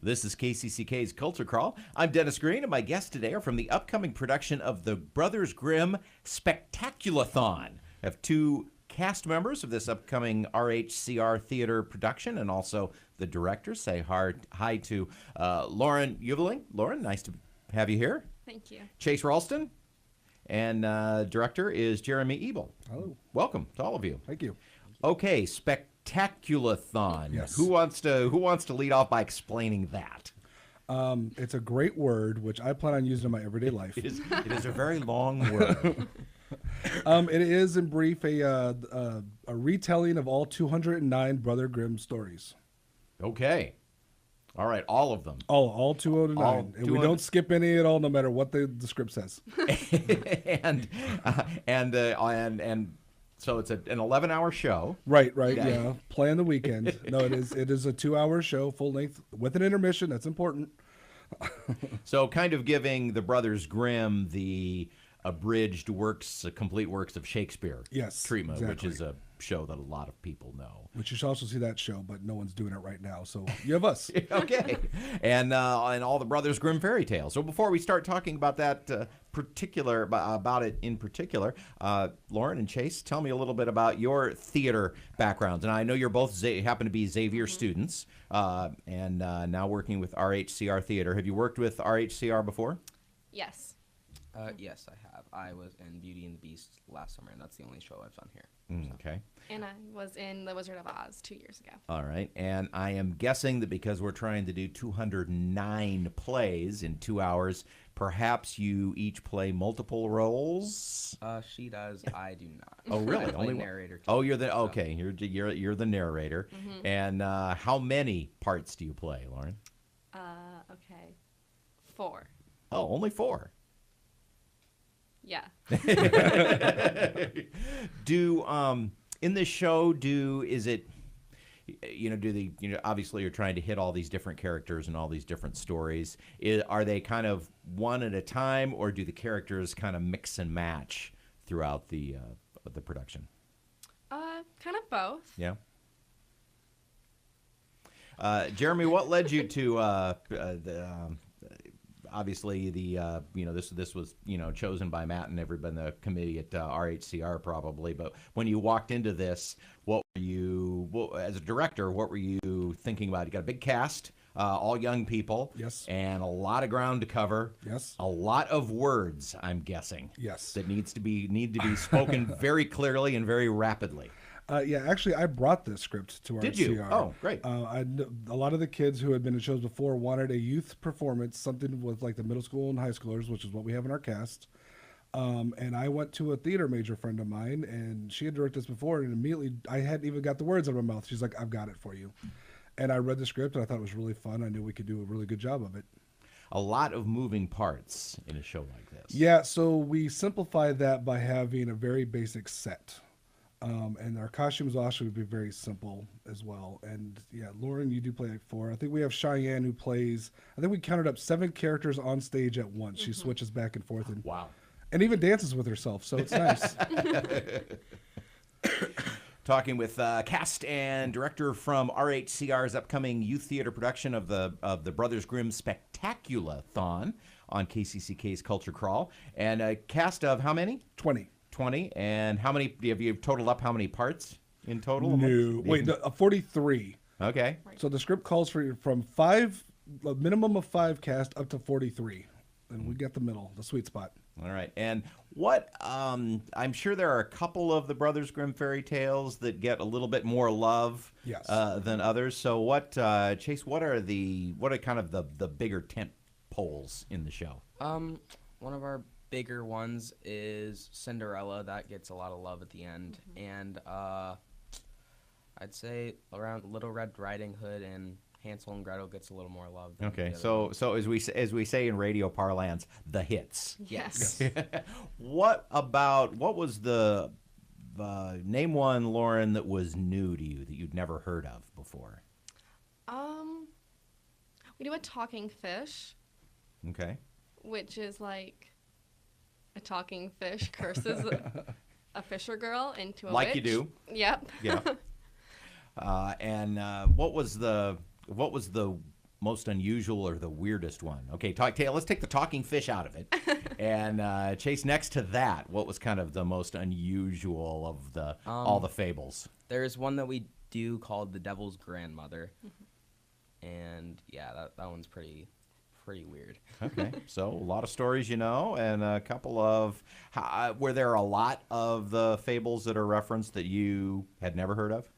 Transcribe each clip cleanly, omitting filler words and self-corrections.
This is KCCK's Culture Crawl. I'm Dennis Green, and my guests today are from the upcoming production of the Brothers Grimm Spectaculathon. I have two cast members of this upcoming RHCR Theatre production, and also the director. Say hi to Lauren Ulveling. Lauren, nice to have you here. Thank you. Chase Ralston, and director is Jeremy Eble. Hello. Welcome to all of you. Thank you. Okay, Spectaculathon. Yes. Who wants to lead off by explaining that? It's a great word, which I plan on using in my everyday life. It is a very long word. It is, in brief, a retelling of all 209 Brother Grimm stories. Okay. All right, all of them. All 209. All and we 200. don't skip any at all, no matter what the script says. and so it's an 11-hour show. Right, yeah. Play on the weekend. No, it is a 2-hour show, full length, with an intermission. That's important. So kind of giving the Brothers Grimm the abridged works, complete works of Shakespeare treatment, exactly. which is a show that a lot of people know. Which you should also see that show, but no one's doing it right now, so you have us. Okay. And all the Brothers Grimm fairy tales. So before we start talking about that about it in particular, Lauren and Chase, tell me a little bit about your theater backgrounds. And I know you're both happen to be Xavier students, and now working with RHCR Theatre. Have you worked with RHCR before? Yes. Yes, I have. I was in Beauty and the Beast last summer, and that's the only show I've done here. Okay. And I was in The Wizard of Oz 2 years ago. All right. And I am guessing that because we're trying to do 209 plays in 2 hours, perhaps you each play multiple roles? She does. I do not. Oh, really? I play Only narrator. Oh, you're the okay. You're the narrator. Mm-hmm. And how many parts do you play, Lauren? Okay. 4. Oh, only 4. Yeah. In this show, obviously you're trying to hit all these different characters and all these different stories. Are they kind of one at a time, or do the characters kind of mix and match throughout the production? Kind of both. Yeah. Jeremy, what led you to obviously this was chosen by Matt and everybody in the committee at RHCR probably, but when you walked into this, as a director, what were you thinking about? You got a big cast, all young people, Yes. and a lot of ground to cover, Yes. a lot of words, I'm guessing, Yes. that need to be spoken very clearly and very rapidly. Yeah, actually, I brought this script to our Did you? CR. Oh, great. A lot of the kids who had been in shows before wanted a youth performance, something with like the middle school and high schoolers, which is what we have in our cast. And I went to a theater major friend of mine, and she had directed this before, and immediately I hadn't even got the words out of my mouth. She's like, "I've got it for you." And I read the script, and I thought it was really fun. I knew we could do a really good job of it. A lot of moving parts in a show like this. Yeah, so we simplified that by having a very basic set. And our costumes also would be very simple as well. And yeah, Lauren, you do play like 4. I think we have Cheyenne who plays, I think we counted up 7 characters on stage at once. She switches back and forth. Wow. And even dances with herself, so it's nice. Talking with cast and director from RHCR's upcoming youth theater production of the Brothers Grimm Spectaculathon on KCCK's Culture Crawl. And a cast of how many? 20. 20. And how many, have you totaled up how many parts in total? No, wait, 43. Okay. So the script calls for from 5, a minimum of 5 cast up to 43. And we get the middle, the sweet spot. All right. And what, I'm sure there are a couple of the Brothers Grimm fairy tales that get a little bit more love Yes. Than others. So what, Chase, what are kind of the bigger tent poles in the show? One of our bigger ones is Cinderella. That gets a lot of love at the end. And I'd say around Little Red Riding Hood and Hansel and Gretel gets a little more love. Okay, so as we say in radio parlance, the hits. Yes. What was the name one, Lauren, that was new to you that you'd never heard of before? We do a talking fish. Okay. Which is like a talking fish curses a fisher girl into a witch. Like you do. Yep. Yeah. And what was the most unusual or the weirdest one? Okay, let's take the talking fish out of it. And Chase, next to that, what was kind of the most unusual of all the fables? There's one that we do called the Devil's Grandmother. And yeah, that one's pretty weird. Okay, so a lot of stories, and a couple of... were there a lot of the fables that are referenced that you had never heard of?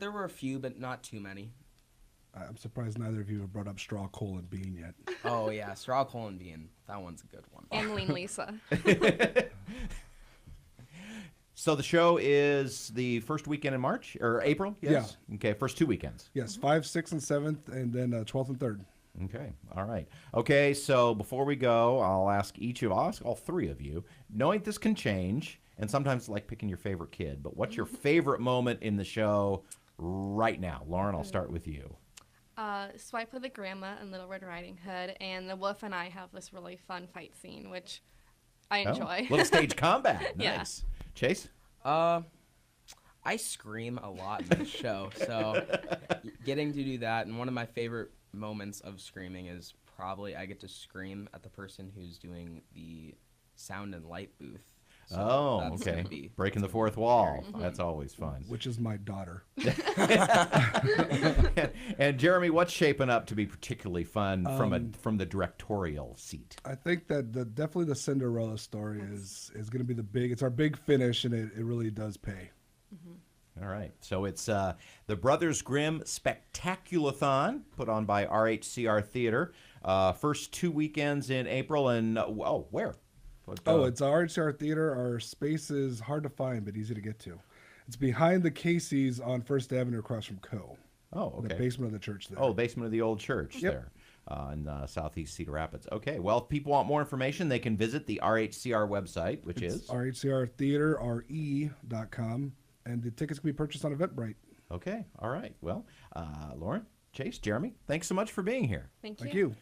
There were a few, but not too many. I'm surprised neither of you have brought up straw, coal, and bean yet. Oh, yeah, straw, coal, and bean. That one's a good one. And Lean Lisa. So the show is the first weekend in March, or April? Yes? Yeah. Okay, first 2 weekends. Yes, 5th, 6th, and 7th, and then 12th and 3rd. Okay, all right. Okay, so before we go, I'll ask all three of you, knowing this can change, and sometimes like picking your favorite kid, but what's your favorite moment in the show right now? Lauren, I'll start with you. Swipe of the Grandma and Little Red Riding Hood, and the wolf and I have this really fun fight scene, which I enjoy. Little stage combat. Yeah. Nice. Chase? I scream a lot in this show, so getting to do that, and one of my favorite moments of screaming is probably I get to scream at the person who's doing the sound and light booth. So okay. Breaking the fourth wall. That's always fun. Which is my daughter. and Jeremy, what's shaping up to be particularly fun from the directorial seat? I think that definitely the Cinderella story is going to be it's our big finish, and it really does pay. All right. So it's the Brothers Grimm Spectaculathon, put on by RHCR Theatre. First 2 weekends in April, and where? It's RHCR Theater. Our space is hard to find, but easy to get to. It's behind the Casey's on First Avenue across from Co. Oh, okay. The basement of the church there. Oh, basement of the old church there in southeast Cedar Rapids. Okay. Well, if people want more information, they can visit the RHCR website, which is? RHCRtheatre.com. And the tickets can be purchased on Eventbrite. Okay. All right. Well, Lauren, Chase, Jeremy, thanks so much for being here. Thank you.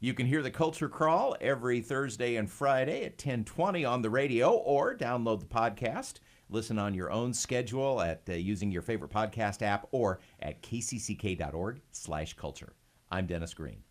You can hear the Culture Crawl every Thursday and Friday at 10:20 on the radio, or download the podcast. Listen on your own schedule at using your favorite podcast app or at kcck.org/culture. I'm Dennis Green.